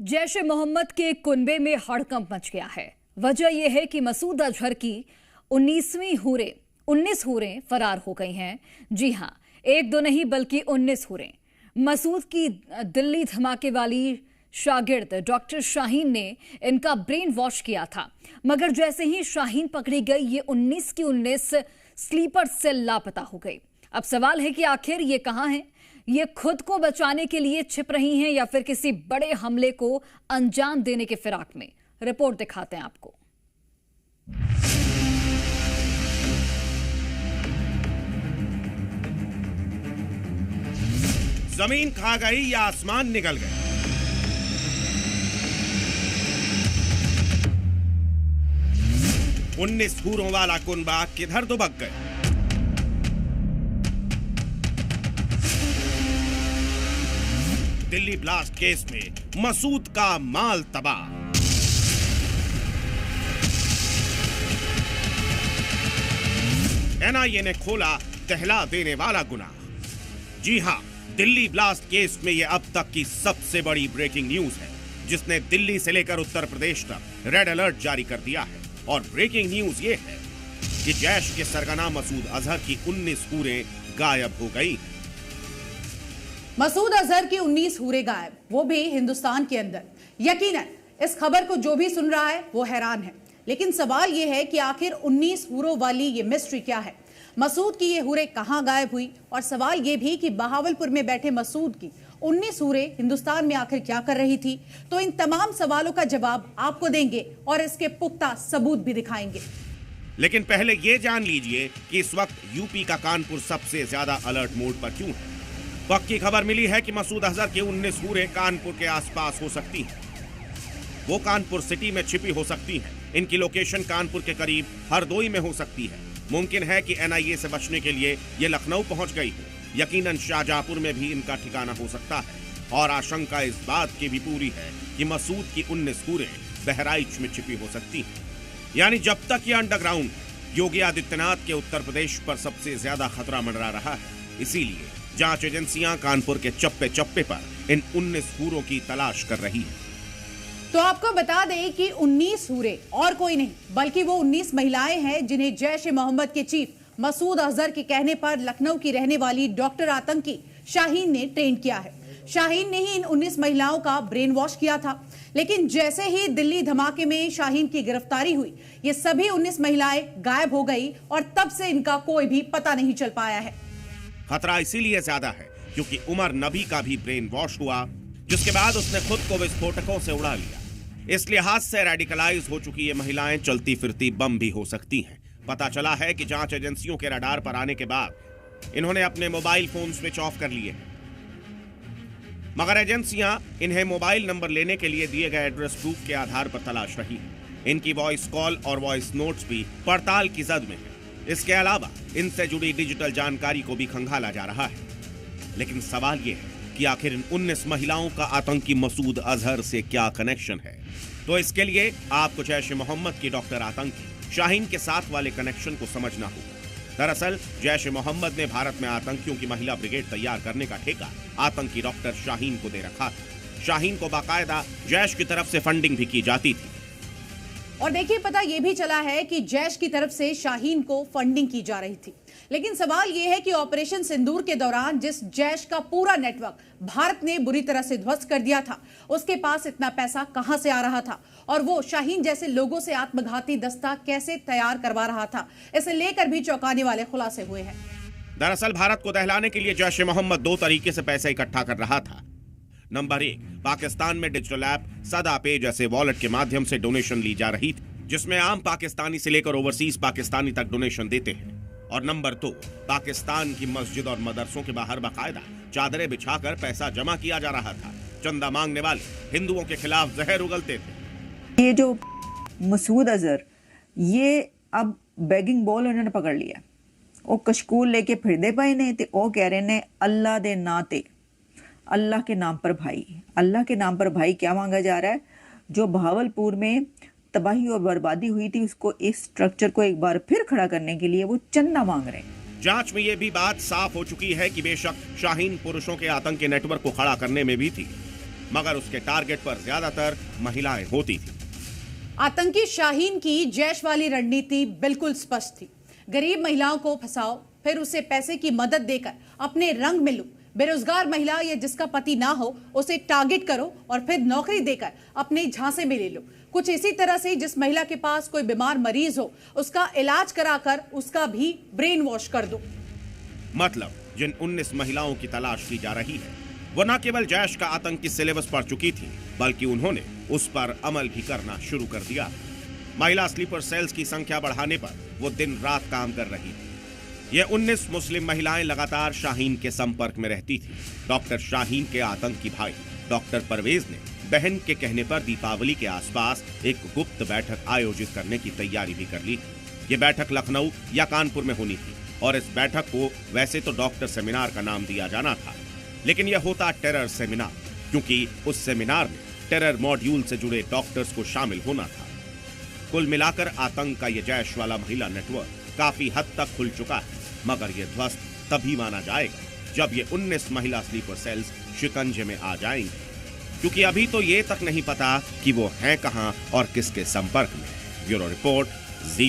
जैश ए मोहम्मद के कुनबे में हड़कंप मच गया है। वजह यह है कि मसूद अजहर की 19 हूरें फरार हो गई हैं। जी हां, एक दो नहीं बल्कि 19 हूरें। मसूद की दिल्ली धमाके वाली शागिर्द डॉक्टर शाहीन ने इनका ब्रेन वॉश किया था, मगर जैसे ही शाहीन पकड़ी गई ये 19 की 19 स्लीपर सेल लापता हो गई। अब सवाल है कि आखिर ये कहां हैं? ये खुद को बचाने के लिए छिप रही हैं या फिर किसी बड़े हमले को अंजाम देने के फिराक में? रिपोर्ट दिखाते हैं आपको। जमीन खा गई या आसमान निकल गए? उन्नीस हूरों वाला कुनबा किधर दुबक गए? दिल्ली ब्लास्ट केस में मसूद का माल तबाह। एनआईए ने खोला दहला देने वाला गुनाह। जी हां, दिल्ली ब्लास्ट केस में यह अब तक की सबसे बड़ी ब्रेकिंग न्यूज है, जिसने दिल्ली से लेकर उत्तर प्रदेश तक रेड अलर्ट जारी कर दिया है। और ब्रेकिंग न्यूज यह है कि जैश के सरगना मसूद अजहर की 19 हूरें गायब हो गई। मसूद अजहर की 19 हूरें गायब, वो भी हिंदुस्तान के अंदर। यकीनन इस खबर को जो भी सुन रहा है वो हैरान है, लेकिन सवाल ये है कि आखिर 19 हूरों वाली ये मिस्ट्री क्या है? मसूद की ये हूरें कहां गायब हुई? और सवाल ये भी कि बहावलपुर में बैठे मसूद की 19 हूरें हिंदुस्तान में आखिर क्या कर रही थी? तो इन तमाम सवालों का जवाब आपको देंगे और इसके पुख्ता सबूत भी दिखाएंगे। लेकिन पहले ये जान लीजिए कि इस वक्त यूपी का कानपुर सबसे ज्यादा अलर्ट मोड पर क्यों है। पक्की खबर मिली है कि मसूद अजहर की 19 हूरें कानपुर के आसपास हो सकती हैं। वो कानपुर सिटी में छिपी हो सकती हैं। इनकी लोकेशन कानपुर के करीब हरदोई में हो सकती है। मुमकिन है कि एनआईए से बचने के लिए ये लखनऊ पहुंच गई हो। यकीनन शाहजहांपुर में भी इनका ठिकाना हो सकता है। और आशंका इस बात की भी पूरी है कि मसूद की 19 हूरें बहराइच में छिपी हो सकती हैं। यानी जब तक ये अंडरग्राउंड, योगी आदित्यनाथ के उत्तर प्रदेश पर सबसे ज्यादा खतरा मंडरा रहा है। इसीलिए जांच एजेंसियां कानपुर के चप्पे चप्पे पर इन 19 हूरों की तलाश कर रही है। तो आपको बता दें कि 19 हूरें और कोई नहीं बल्कि वो 19 महिलाएं हैं जिन्हें जैश ए मोहम्मद के चीफ मसूद अजहर के कहने पर लखनऊ की रहने वाली डॉक्टर आतंकी शाहीन ने ट्रेन किया है। शाहीन ने ही इन 19 महिलाओं का ब्रेन वॉश किया था, लेकिन जैसे ही दिल्ली धमाके में शाहीन की गिरफ्तारी हुई, ये सभी 19 महिलाएं गायब हो गई और तब से इनका कोई भी पता नहीं चल पाया है। खतरा इसीलिए ज्यादा है क्योंकि उमर नबी का भी ब्रेन वॉश हुआ, जिसके बाद उसने खुद को विस्फोटकों से उड़ा लिया। इस लिहाज से रेडिकलाइज हो चुकी ये महिलाएं चलती फिरती बम भी हो सकती हैं। पता चला है कि जांच एजेंसियों के रडार पर आने के बाद इन्होंने अपने मोबाइल फोन स्विच ऑफ कर लिए हैं, मगर एजेंसियां इन्हें मोबाइल नंबर लेने के लिए दिए गए एड्रेस प्रूफ के आधार पर तलाश रही है। इनकी वॉइस कॉल और वॉइस नोट्स भी पड़ताल की जद में है। इसके अलावा इनसे जुड़ी डिजिटल जानकारी को भी खंगाला जा रहा है। लेकिन सवाल यह है कि आखिर इन 19 महिलाओं का आतंकी मसूद अजहर से क्या कनेक्शन है? तो इसके लिए आपको जैश ए मोहम्मद की डॉक्टर आतंकी शाहीन के साथ वाले कनेक्शन को समझना होगा। दरअसल जैश ए मोहम्मद ने भारत में आतंकियों की महिला ब्रिगेड तैयार करने का ठेका आतंकी डॉक्टर शाहीन को दे रखा था। शाहीन को बाकायदा जैश की तरफ से फंडिंग भी की जाती थी। और देखिए, पता यह भी चला है कि जैश की तरफ से शाहीन को फंडिंग की जा रही थी। लेकिन सवाल यह है कि ऑपरेशन सिंदूर के दौरान जिस जैश का पूरा नेटवर्क भारत ने बुरी तरह से ध्वस्त कर दिया था, उसके पास इतना पैसा कहां से आ रहा था और वो शाहीन जैसे लोगों से आत्मघाती दस्ता कैसे तैयार करवा रहा था, इसे लेकर भी चौंकाने वाले खुलासे हुए हैं। दरअसल भारत को दहलाने के लिए जैश ए मोहम्मद 2 तरीके से पैसा इकट्ठा कर रहा था। नंबर 1, पाकिस्तान में डिजिटल ऐप सदा पे जैसे वॉलेट के माध्यम से डोनेशन ली जा रही थी, जिसमें आम पाकिस्तानी से लेकर ओवरसीज पाकिस्तानी तक डोनेशन देते हैं। और नंबर 2, पाकिस्तान की मस्जिद और मदरसों के बाहर बाकायदा चादरें बिछाकर पैसा जमा किया जा रहा था। चंदा मांगने वाले हिंदुओं के खिलाफ जहर उगलते थे। ये जो मसूद अजहर, ये अब बैगिंग बॉल उन्होंने पकड़ लिया। वो कशकूल लेके फिरदे पाए ने ते वो कह रहे ने अल्लाह दे नाम ते, अल्लाह के नाम पर भाई। अल्लाह के नाम पर भाई क्या मांगा जा रहा है? जो बहावलपुर में तबाही और बर्बादी हुई थी, उसको इस स्ट्रक्चर को एक बार फिर खड़ा करने के लिए वो चंदा मांग रहे हैं। जांच में यह भी बात साफ हो चुकी है कि बेशक शाहीन पुरुषों के आतंक के नेटवर्क को खड़ा करने में भी थी, मगर उसके टारगेट पर ज्यादातर महिलाएं होती थी। आतंकी शाहीन की जैश वाली रणनीति बिल्कुल स्पष्ट थी। गरीब महिलाओं को फंसाओ, फिर उसे पैसे की मदद देकर अपने रंग में लो। बेरोजगार महिला या जिसका पति ना हो उसे टारगेट करो और फिर नौकरी देकर अपने झांसे में ले लो। कुछ इसी तरह से जिस महिला के पास कोई बीमार मरीज हो उसका इलाज कराकर उसका भी ब्रेन वॉश कर दो। मतलब जिन 19 महिलाओं की तलाश की जा रही है वो न केवल जैश का आतंकी सिलेबस पढ़ चुकी थी, बल्कि उन्होंने उस पर अमल भी करना शुरू कर दिया। महिला स्लीपर सेल्स की संख्या बढ़ाने पर वो दिन रात काम कर रही थी। ये 19 मुस्लिम महिलाएं लगातार शाहीन के संपर्क में रहती थी। डॉक्टर शाहीन के आतंकी भाई डॉक्टर परवेज ने बहन के कहने पर दीपावली के आसपास एक गुप्त बैठक आयोजित करने की तैयारी भी कर ली थी। ये बैठक लखनऊ या कानपुर में होनी थी और इस बैठक को वैसे तो डॉक्टर सेमिनार का नाम दिया जाना था, लेकिन यह होता टेरर सेमिनार, क्योंकि उस सेमिनार में टेरर मॉड्यूल से जुड़े डॉक्टर्स को शामिल होना था। कुल मिलाकर आतंक का यह जैश वाला महिला नेटवर्क काफी हद तक खुल चुका है, मगर यह ध्वस्त तभी माना जाएगा जब ये 19 महिला स्लीपर सेल्स शिकंजे में आ जाएंगे, क्योंकि अभी तो ये तक नहीं पता कि वो हैं कहां और किसके संपर्क में। ब्यूरो रिपोर्ट, जी।